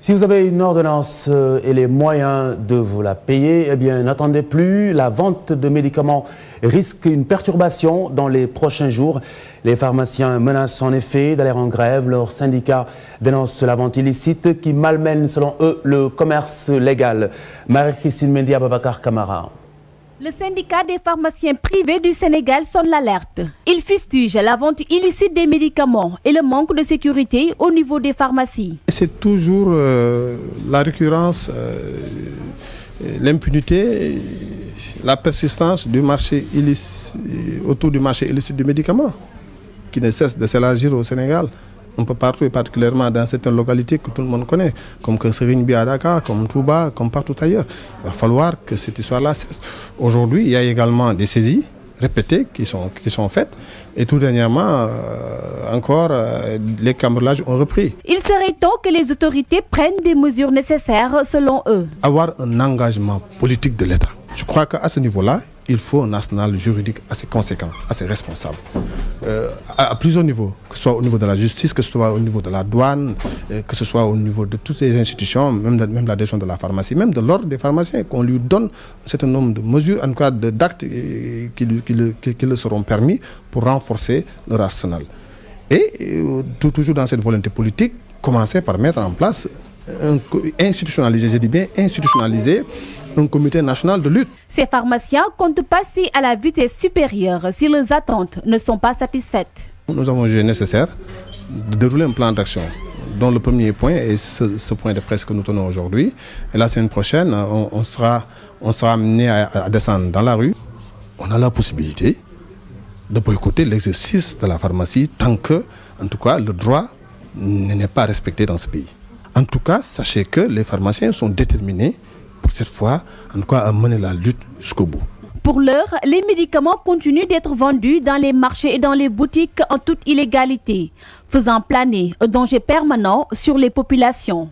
Si vous avez une ordonnance et les moyens de vous la payer, eh bien, n'attendez plus. La vente de médicaments risque une perturbation dans les prochains jours. Les pharmaciens menacent en effet d'aller en grève. Leur syndicat dénonce la vente illicite qui malmène, selon eux, le commerce légal. Marie-Christine Mendy, Ababakar Camara. Le syndicat des pharmaciens privés du Sénégal sonne l'alerte. Il fustige la vente illicite des médicaments et le manque de sécurité au niveau des pharmacies. C'est toujours la récurrence, l'impunité, la persistance du marché illicite, autour du marché illicite du médicament qui ne cesse de s'élargir au Sénégal. Un peu partout et particulièrement dans certaines localités que tout le monde connaît, comme Serigne à Dakar, comme Touba, comme partout ailleurs. Il va falloir que cette histoire-là cesse. Aujourd'hui, il y a également des saisies répétées qui sont faites et tout dernièrement, encore, les cambriolages ont repris. Il serait temps que les autorités prennent des mesures nécessaires selon eux. Avoir un engagement politique de l'État. Je crois qu'à ce niveau-là, il faut un arsenal juridique assez conséquent, assez responsable, à plusieurs niveaux, que ce soit au niveau de la justice, que ce soit au niveau de la douane, que ce soit au niveau de toutes les institutions, même la direction de la pharmacie, même de l'ordre des pharmaciens, qu'on lui donne un certain nombre de mesures, en tout cas d'actes qui le seront permis pour renforcer leur arsenal. Et toujours dans cette volonté politique, commencer par mettre en place, institutionnaliser, je dis bien institutionnaliser, un comité national de lutte. Ces pharmaciens comptent passer à la vitesse supérieure si leurs attentes ne sont pas satisfaites. Nous avons jugé nécessaire de dérouler un plan d'action dont le premier point est ce point de presse que nous tenons aujourd'hui. Et la semaine prochaine, on sera amené à descendre dans la rue. On a la possibilité de boycotter l'exercice de la pharmacie tant que, en tout cas, le droit n'est pas respecté dans ce pays. En tout cas, sachez que les pharmaciens sont déterminés pour cette fois, en tout cas, à mener la lutte jusqu'au bout. Pour l'heure, les médicaments continuent d'être vendus dans les marchés et dans les boutiques en toute illégalité, faisant planer un danger permanent sur les populations.